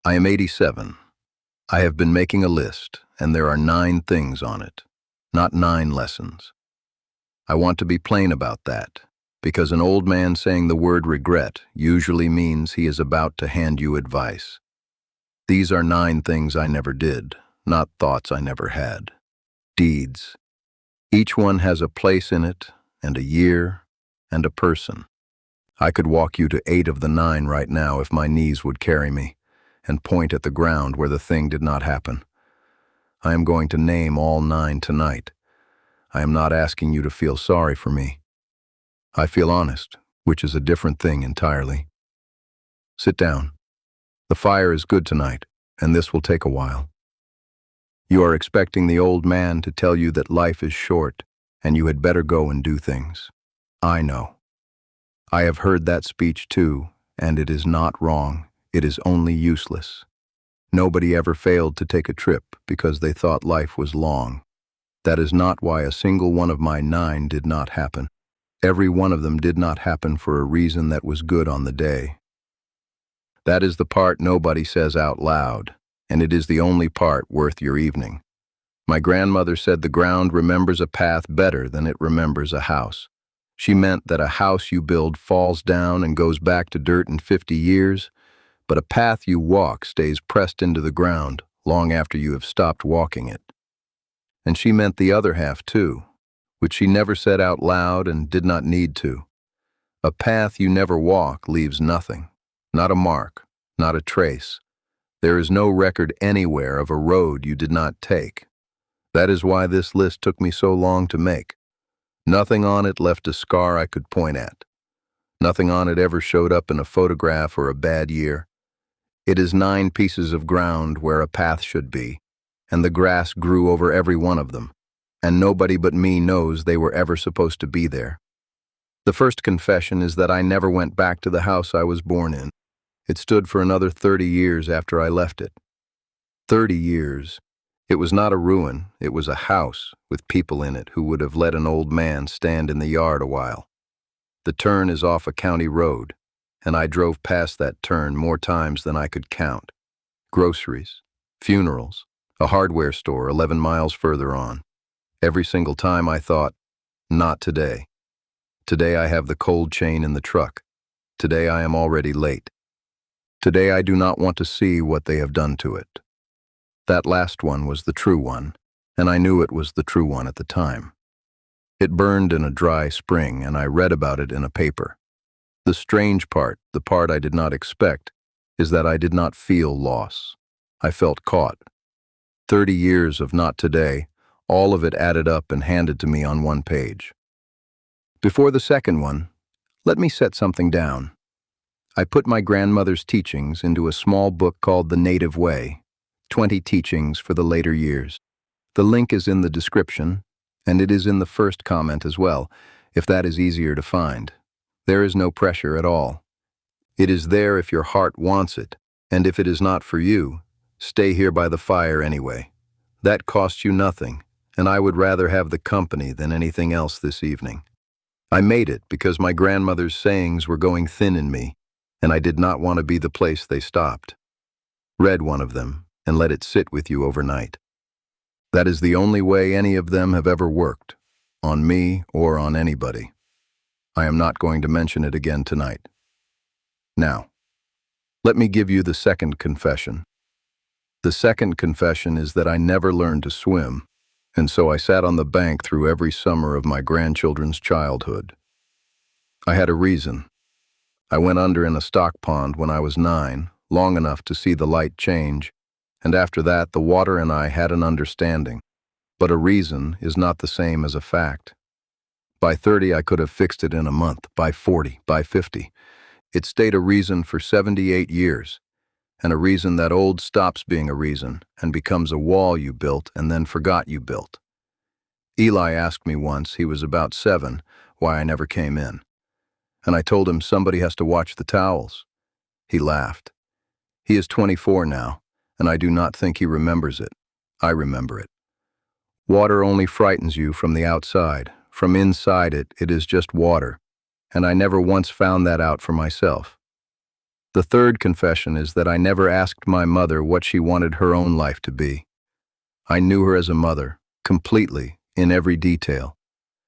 I am 87. I have been making a list, and there are 9 things on it, not 9 lessons. I want to be plain about that, because an old man saying the word regret usually means he is about to hand you advice. These are 9 things I never did, not thoughts I never had. Deeds. Each one has a place in it, and a year, and a person. I could walk you to 8 of the 9 right now if my knees would carry me, and point at the ground where the thing did not happen. I am going to name all 9 tonight. I am not asking you to feel sorry for me. I feel honest, which is a different thing entirely. Sit down. The fire is good tonight, and this will take a while. You are expecting the old man to tell you that life is short, and you had better go and do things. I know. I have heard that speech too, and it is not wrong. It is only useless. Nobody ever failed to take a trip because they thought life was long. That is not why a single one of my 9 did not happen. Every one of them did not happen for a reason that was good on the day. That is the part nobody says out loud, and it is the only part worth your evening. My grandmother said the ground remembers a path better than it remembers a house. She meant that a house you build falls down and goes back to dirt in 50 years, but a path you walk stays pressed into the ground long after you have stopped walking it. And she meant the other half too, which she never said out loud and did not need to. A path you never walk leaves nothing, not a mark, not a trace. There is no record anywhere of a road you did not take. That is why this list took me so long to make. Nothing on it left a scar I could point at. Nothing on it ever showed up in a photograph or a bad year. It is 9 pieces of ground where a path should be, and the grass grew over every one of them, and nobody but me knows they were ever supposed to be there. The first confession is that I never went back to the house I was born in. It stood for another 30 years after I left it. 30 years. It was not a ruin, it was a house with people in it who would have let an old man stand in the yard a while. The turn is off a county road, and I drove past that turn more times than I could count. Groceries, funerals, a hardware store 11 miles further on. Every single time I thought, not today. Today I have the cold chain in the truck. Today I am already late. Today I do not want to see what they have done to it. That last one was the true one, and I knew it was the true one at the time. It burned in a dry spring, and I read about it in a paper. The strange part, the part I did not expect, is that I did not feel loss. I felt caught. 30 years of not today, all of it added up and handed to me on one page. Before the second one, let me set something down. I put my grandmother's teachings into a small book called The Native Way, 20 teachings for the later years. The link is in the description, and it is in the first comment as well, if that is easier to find. There is no pressure at all. It is there if your heart wants it, and if it is not for you, stay here by the fire anyway. That costs you nothing, and I would rather have the company than anything else this evening. I made it because my grandmother's sayings were going thin in me, and I did not want to be the place they stopped. Read one of them, and let it sit with you overnight. That is the only way any of them have ever worked, on me or on anybody. I am not going to mention it again tonight. Now, let me give you the second confession. The second confession is that I never learned to swim, and so I sat on the bank through every summer of my grandchildren's childhood. I had a reason. I went under in a stock pond when I was 9, long enough to see the light change, and after that the water and I had an understanding. But a reason is not the same as a fact. By 30 I could have fixed it in a month, by 40, by 50. It stayed a reason for 78 years, and a reason that old stops being a reason and becomes a wall you built and then forgot you built. Eli asked me once, he was about 7, why I never came in. And I told him somebody has to watch the towels. He laughed. He is 24 now, and I do not think he remembers it. I remember it. Water only frightens you from the outside. From inside it, it is just water, and I never once found that out for myself. The third confession is that I never asked my mother what she wanted her own life to be. I knew her as a mother, completely, in every detail.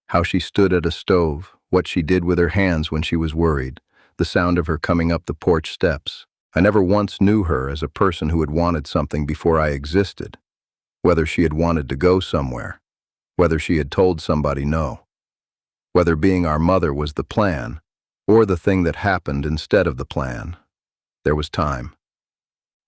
How she stood at a stove, what she did with her hands when she was worried, the sound of her coming up the porch steps. I never once knew her as a person who had wanted something before I existed, whether she had wanted to go somewhere, whether she had told somebody no, whether being our mother was the plan, or the thing that happened instead of the plan. There was time.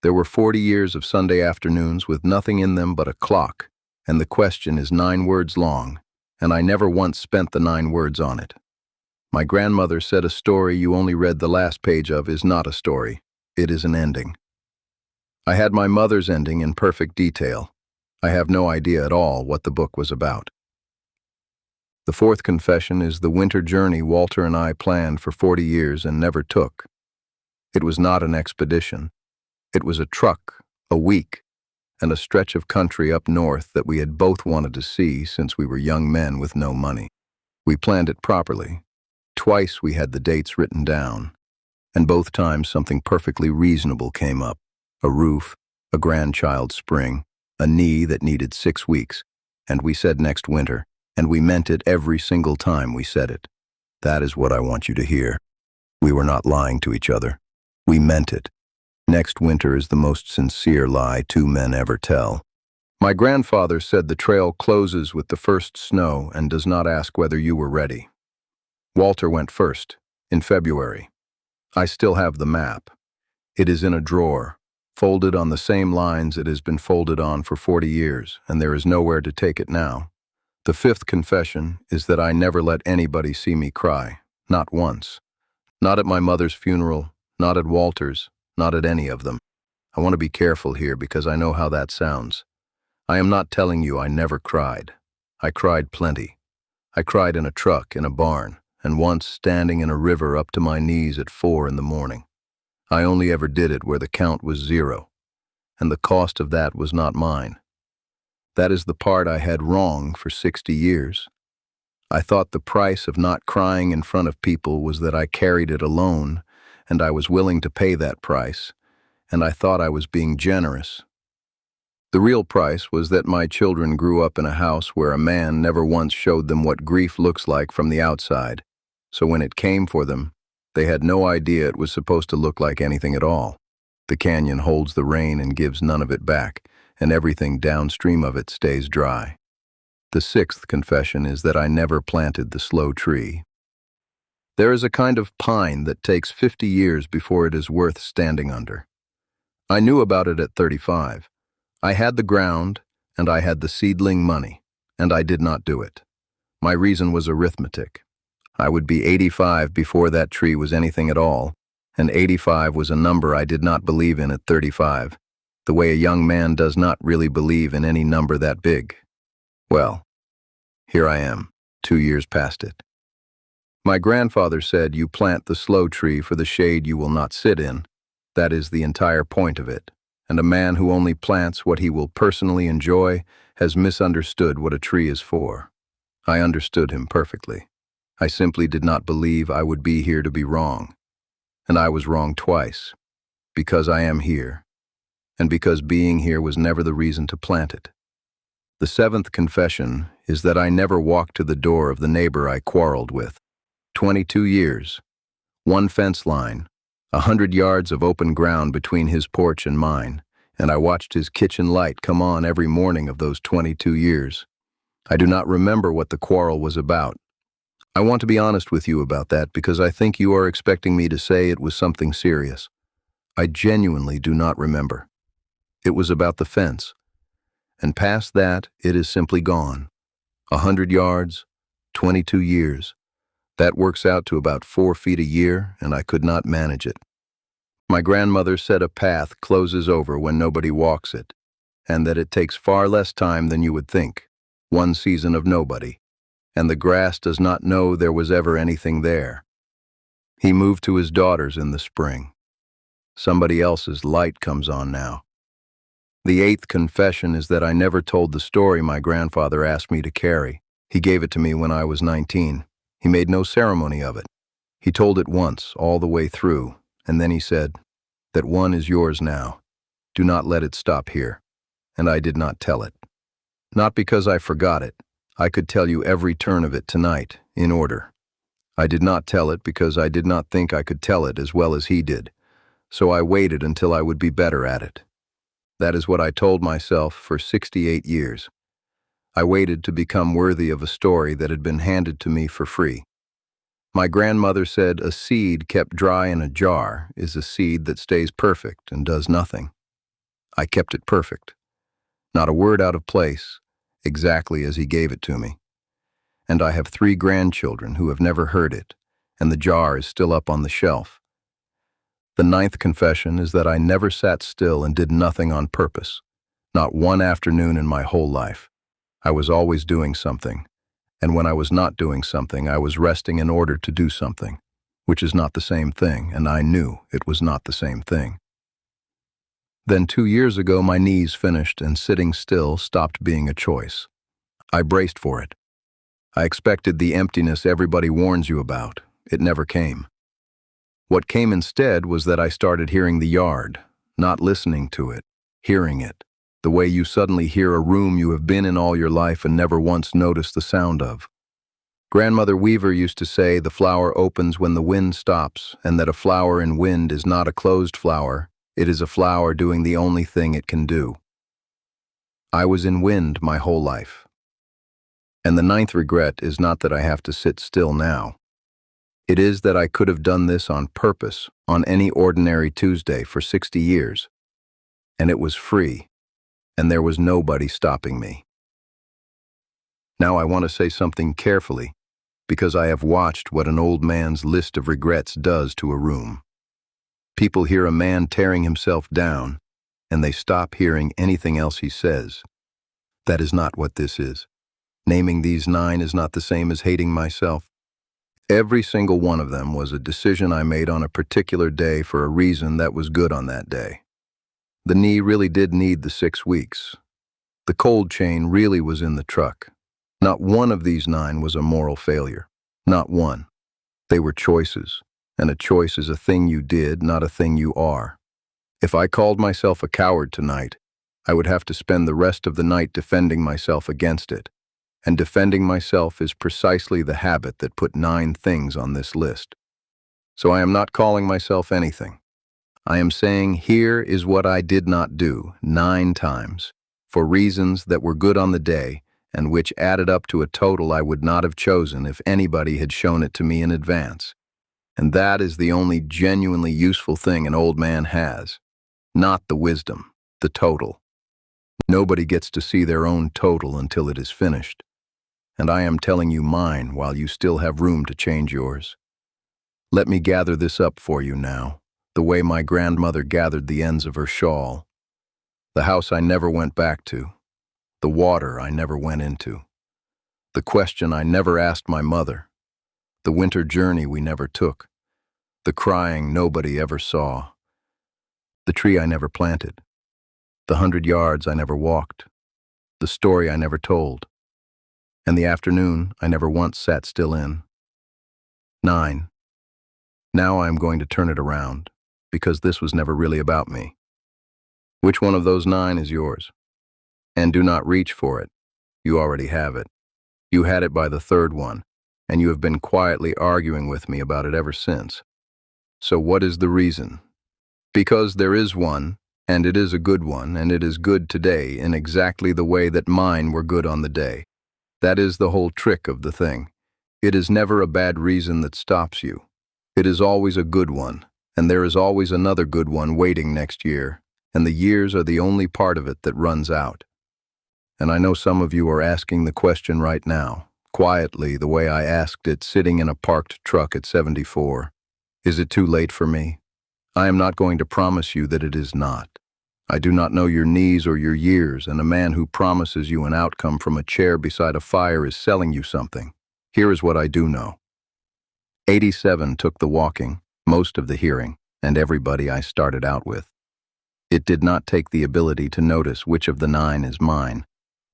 There were 40 years of Sunday afternoons with nothing in them but a clock, and the question is 9 words long, and I never once spent the 9 words on it. My grandmother said a story you only read the last page of is not a story, it is an ending. I had my mother's ending in perfect detail. I have no idea at all what the book was about. The fourth confession is the winter journey Walter and I planned for 40 years and never took. It was not an expedition. It was a truck, a week, and a stretch of country up north that we had both wanted to see since we were young men with no money. We planned it properly. Twice we had the dates written down, and both times something perfectly reasonable came up. A roof, a grandchild's spring, a knee that needed 6 weeks, and we said next winter, and we meant it every single time we said it. That is what I want you to hear. We were not lying to each other. We meant it. Next winter is the most sincere lie 2 men ever tell. My grandfather said the trail closes with the first snow and does not ask whether you were ready. Walter went first, in February. I still have the map. It is in a drawer, folded on the same lines it has been folded on for 40 years, and there is nowhere to take it now. The fifth confession is that I never let anybody see me cry, not once. Not at my mother's funeral, not at Walter's, not at any of them. I want to be careful here because I know how that sounds. I am not telling you I never cried. I cried plenty. I cried in a truck, in a barn, and once standing in a river up to my knees at 4 in the morning. I only ever did it where the count was 0, and the cost of that was not mine. That is the part I had wrong for 60 years. I thought the price of not crying in front of people was that I carried it alone, and I was willing to pay that price, and I thought I was being generous. The real price was that my children grew up in a house where a man never once showed them what grief looks like from the outside, so when it came for them, they had no idea it was supposed to look like anything at all. The canyon holds the rain and gives none of it back, and everything downstream of it stays dry. The sixth confession is that I never planted the slow tree. There is a kind of pine that takes 50 years before it is worth standing under. I knew about it at 35. I had the ground, and I had the seedling money, and I did not do it. My reason was arithmetic. I would be 85 before that tree was anything at all, and 85 was a number I did not believe in at 35, the way a young man does not really believe in any number that big. Well, here I am, 2 years past it. My grandfather said you plant the slow tree for the shade you will not sit in. That is the entire point of it, and a man who only plants what he will personally enjoy has misunderstood what a tree is for. I understood him perfectly. I simply did not believe I would be here to be wrong. And I was wrong twice, because I am here, and because being here was never the reason to plant it. The seventh confession is that I never walked to the door of the neighbor I quarreled with. 22 years, 1 fence line, 100 yards of open ground between his porch and mine, and I watched his kitchen light come on every morning of those 22 years. I do not remember what the quarrel was about. I want to be honest with you about that because I think you are expecting me to say it was something serious. I genuinely do not remember. It was about the fence, and past that it is simply gone. 100 yards, 22 years. That works out to about 4 feet a year, and I could not manage it. My grandmother said a path closes over when nobody walks it, and that it takes far less time than you would think. 1 season of nobody, and the grass does not know there was ever anything there. He moved to his daughters in the spring. Somebody else's light comes on now. The eighth confession is that I never told the story my grandfather asked me to carry. He gave it to me when I was 19. He made no ceremony of it. He told it once, all the way through, and then he said, That one is yours now. Do not let it stop here. And I did not tell it. Not because I forgot it. I could tell you every turn of it tonight, in order. I did not tell it because I did not think I could tell it as well as he did, so I waited until I would be better at it. That is what I told myself for 68 years. I waited to become worthy of a story that had been handed to me for free. My grandmother said a seed kept dry in a jar is a seed that stays perfect and does nothing. I kept it perfect. Not a word out of place, exactly as he gave it to me. And I have 3 grandchildren who have never heard it, and the jar is still up on the shelf. The 9th confession is that I never sat still and did nothing on purpose. Not one afternoon in my whole life. I was always doing something, and when I was not doing something, I was resting in order to do something, which is not the same thing, and I knew it was not the same thing. Then 2 years ago, my knees finished, and sitting still stopped being a choice. I braced for it. I expected the emptiness everybody warns you about. It never came. What came instead was that I started hearing the yard, not listening to it, hearing it, the way you suddenly hear a room you have been in all your life and never once noticed the sound of. Grandmother Weaver used to say the flower opens when the wind stops, and that a flower in wind is not a closed flower, it is a flower doing the only thing it can do. I was in wind my whole life. And the 9th regret is not that I have to sit still now. It is that I could have done this on purpose on any ordinary Tuesday for 60 years. And it was free, and there was nobody stopping me. Now I want to say something carefully, because I have watched what an old man's list of regrets does to a room. People hear a man tearing himself down, and they stop hearing anything else he says. That is not what this is. Naming these 9 is not the same as hating myself. Every single one of them was a decision I made on a particular day for a reason that was good on that day. The knee really did need the 6 weeks. The cold chain really was in the truck. Not one of these 9 was a moral failure. Not one. They were choices, and a choice is a thing you did, not a thing you are. If I called myself a coward tonight, I would have to spend the rest of the night defending myself against it. And defending myself is precisely the habit that put 9 things on this list. So I am not calling myself anything. I am saying here is what I did not do 9 times, for reasons that were good on the day and which added up to a total I would not have chosen if anybody had shown it to me in advance. And that is the only genuinely useful thing an old man has. Not the wisdom, the total. Nobody gets to see their own total until it is finished. And I am telling you mine while you still have room to change yours. Let me gather this up for you now, the way my grandmother gathered the ends of her shawl. The house I never went back to. The water I never went into. The question I never asked my mother. The winter journey we never took. The crying nobody ever saw. The tree I never planted. The 100 yards I never walked. The story I never told. And the afternoon I never once sat still in. 9. Now I am going to turn it around, because this was never really about me. Which one of those 9 is yours? And do not reach for it. You already have it. You had it by the 3rd one, and you have been quietly arguing with me about it ever since. So what is the reason? Because there is one, and it is a good one, and it is good today in exactly the way that mine were good on the day. That is the whole trick of the thing. It is never a bad reason that stops you. It is always a good one, and there is always another good one waiting next year, and the years are the only part of it that runs out. And I know some of you are asking the question right now, quietly the way I asked it sitting in a parked truck at 74. Is it too late for me? I am not going to promise you that it is not. I do not know your knees or your years, and a man who promises you an outcome from a chair beside a fire is selling you something. Here is what I do know. 87 took the walking, most of the hearing, and everybody I started out with. It did not take the ability to notice which of the 9 is mine,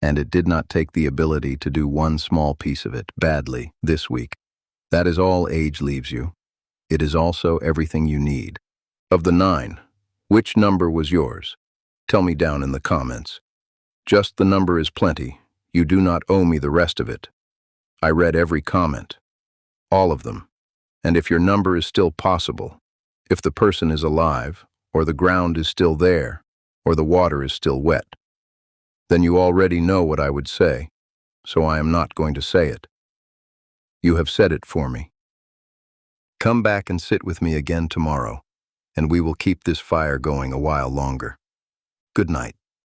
and it did not take the ability to do one small piece of it badly this week. That is all age leaves you. It is also everything you need. Of the 9, Which number was yours? Tell me down in the comments. Just the number is plenty. You do not owe me the rest of it. I read every comment. All of them. And if your number is still possible, if the person is alive, or the ground is still there, or the water is still wet, then you already know what I would say, so I am not going to say it. You have said it for me. Come back and sit with me again tomorrow, and we will keep this fire going a while longer. Good night.